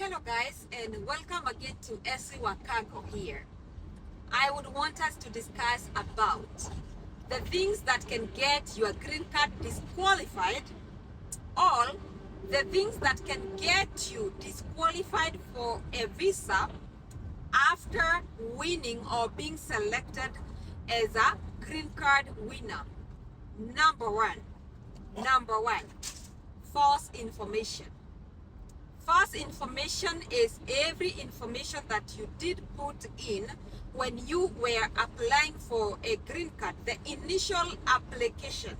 Hello guys, and welcome again to Essie Wakago here. I would want us to discuss about the things that can get your green card disqualified, or the things that can get you disqualified for a visa after winning or being selected as a green card winner. Number one, false information. False information is every information that you did put in when you were applying for a green card, the initial application.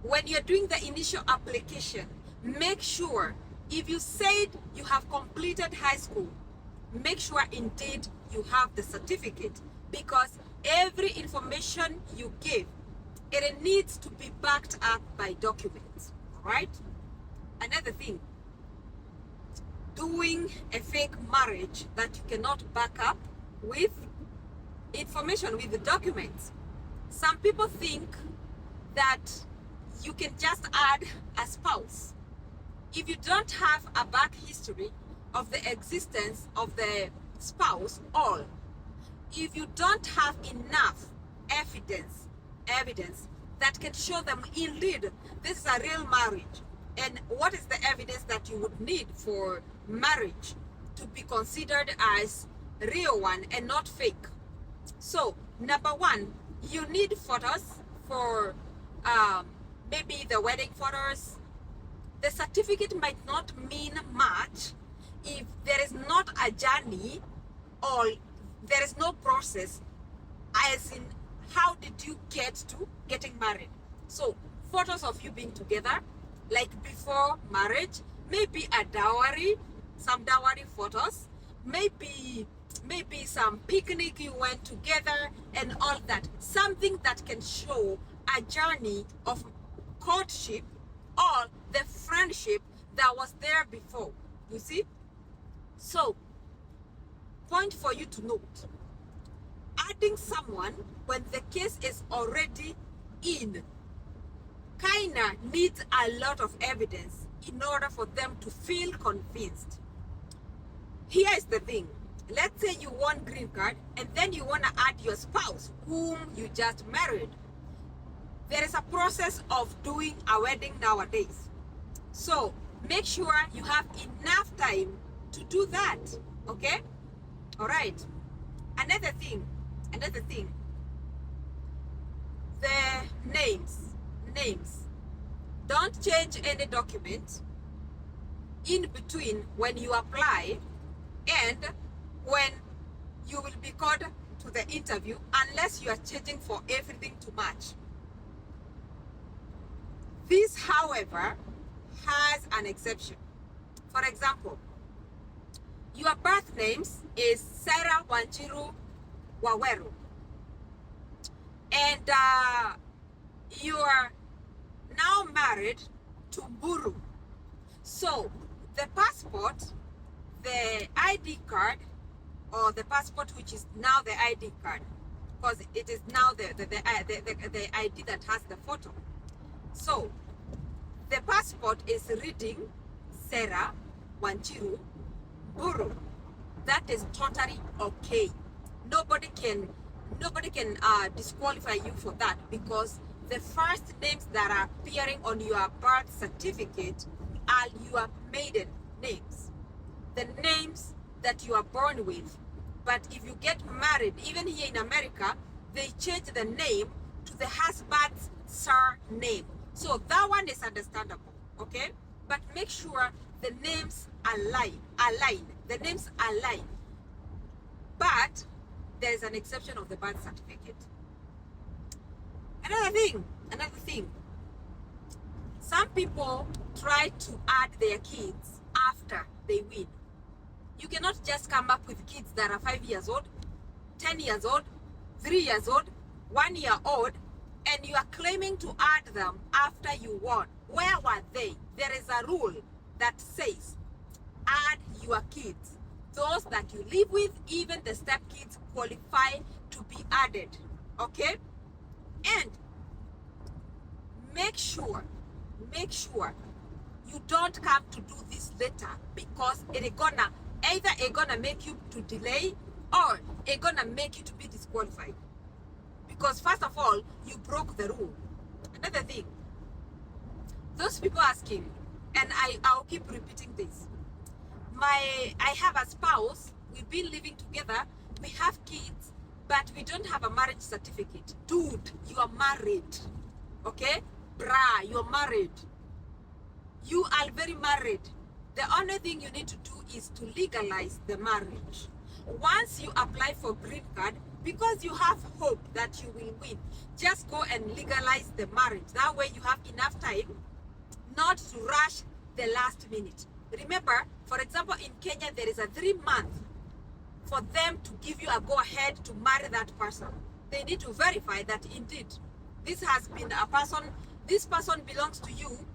When you're doing the initial application, make sure if you said you have completed high school, make sure indeed you have the certificate, because every information you give, it needs to be backed up by documents, all right? Another thing, doing a fake marriage that you cannot back up with information, with the documents. Some people think that you can just add a spouse. If you don't have a back history of the existence of the spouse, or if you don't have enough evidence that can show them indeed this is a real marriage, and what is the evidence that you would need for marriage to be considered as real one and not fake. So number one, you need photos for maybe the wedding photos. The certificate might not mean much if there is not a journey or there is no process, as in how did you get to getting married. So photos of you being together, like before marriage, maybe a dowry, some dowry photos, maybe some picnic you went together and all that. Something that can show a journey of courtship or the friendship that was there before. You see? So, point for you to note. Adding someone when the case is already in kinda needs a lot of evidence in order for them to feel convinced. Here is the thing. Let's say you want green card and then you want to add your spouse whom you just married. There is a process of doing a wedding nowadays. So make sure you have enough time to do that. Okay? All right. Another thing. The names. Don't change any document in between when you apply and when you will be called to the interview, unless you are changing for everything to match. This, however, has an exception. For example, your birth names is Sarah Wanjiru Waweru, and you are now married to Buru. So the passport, the ID card, or the passport which is now the ID card, because it is now the ID that has the photo. So the passport is reading Sarah Wanjiru Buru. That is totally okay. Nobody can disqualify you for that, because the first names that are appearing on your birth certificate are your maiden names, the names that you are born with. But if you get married, even here in America, they change the name to the husband's surname. So that one is understandable, okay? But make sure the names align. The names align. But there is an exception of the birth certificate. Another thing. Some people try to add their kids after they win. You cannot just come up with kids that are 5 years old, 10 years old, 3 years old, 1 year old, and you are claiming to add them after you won. Where were they? There is a rule that says add your kids. Those that you live with, even the stepkids, qualify to be added. Okay? And make sure you don't come to do this later, because it is gonna either it's gonna make you to delay or it's gonna make you to be disqualified. Because first of all, you broke the rule. Another thing, those people asking, and I'll keep repeating this. I have a spouse, we've been living together, we have kids, but we don't have a marriage certificate. Dude, you are married. Okay? Bruh, you're married. You are very married. The only thing you need to do is to legalize the marriage. Once you apply for green card, because you have hope that you will win, just go and legalize the marriage. That way you have enough time not to rush the last minute. Remember, for example, in Kenya, there is a 3 month for them to give you a go ahead to marry that person. They need to verify that indeed this has been a person, this person belongs to you.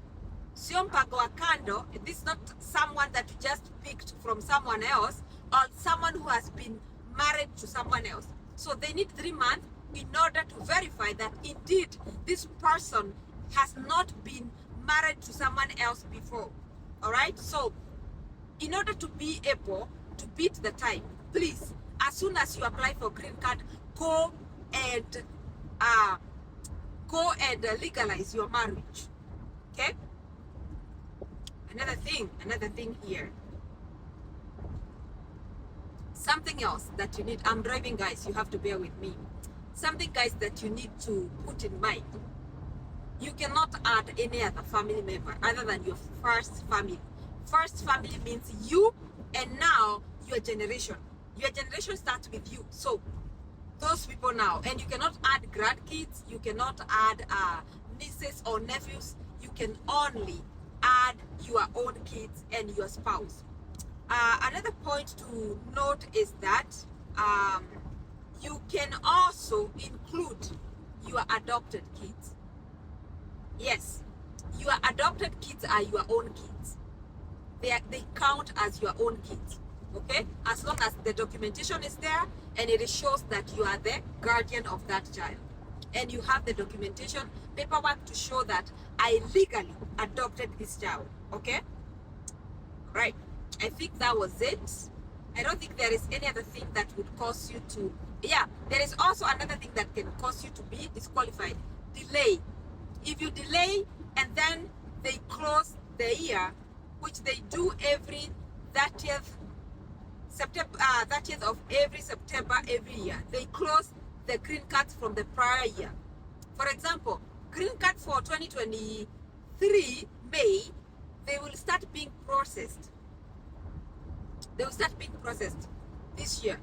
Sio mpango wa kando. This is not someone that you just picked from someone else or someone who has been married to someone else. So they need 3 months in order to verify that indeed this person has not been married to someone else before. All right. So in order to be able to beat the time, please, as soon as you apply for green card, go and legalize your marriage. Okay. Another thing here. Something else that you need. I'm driving, guys. You have to bear with me. Something, guys, that you need to put in mind. You cannot add any other family member other than your first family. First family means you and now your generation. Your generation starts with you. So those people now, and you cannot add grandkids. You cannot add nieces or nephews. You can only add your own kids and your spouse. Another point to note is that you can also include your adopted kids. Yes, your adopted kids are your own kids. They count as your own kids. Okay, as long as the documentation is there and it shows that you are the guardian of that child, and you have the documentation paperwork to show that I legally adopted this child. Okay, right. I think that was it. I don't think there is any other thing that would cause you to, yeah, there is also another thing that can cause you to be disqualified. Delay. If you delay and then they close the year, which they do every 30th of every September every year, they close the green cards from the prior year. For example, green card for 2023 May, they will start being processed. They will start being processed this year,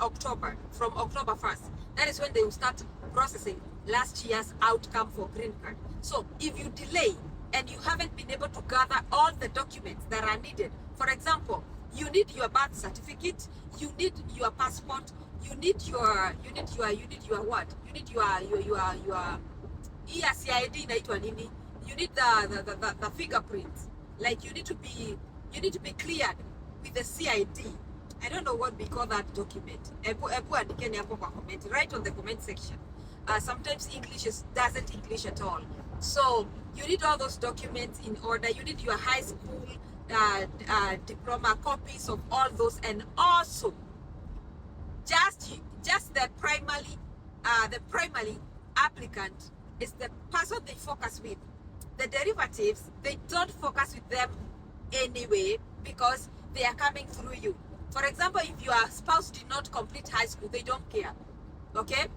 October, from October 1st. That is when they will start processing last year's outcome for green card. So if you delay and you haven't been able to gather all the documents that are needed, for example, you need your birth certificate, you need your passport, you need your what? You need your ERCID inaitwa nini? You need the fingerprints. Like you need to be cleared with the CID. I don't know what we call that document. Write on the comment section. Sometimes English doesn't English at all. So you need all those documents in order. You need your high school diploma, copies of all those, and also just the primary applicant is the person they focus with. The derivatives, they don't focus with them anyway because they are coming through you. For example, if your spouse did not complete high school, they don't care. Okay?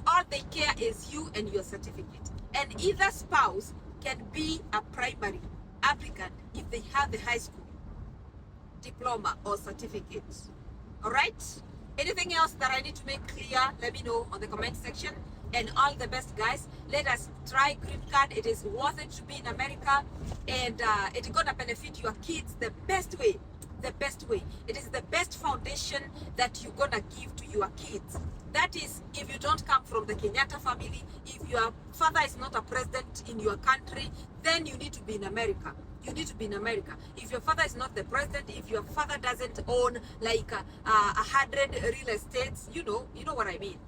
All they care is you and your certificate. And either spouse can be a primary applicant if they have the high school diploma or certificate. All right? Anything else that I need to make clear, let me know on the comment section. And all the best, guys. Let us try green card. It is worth it to be in America, and it's gonna benefit your kids the best way. The best way. It is the best foundation that you're gonna give to your kids. That is, if you don't come from the Kenyatta family, if your father is not a president in your country, then you need to be in America. You need to be in America. If your father is not the president, if your father doesn't own like 100 real estates, you know what I mean.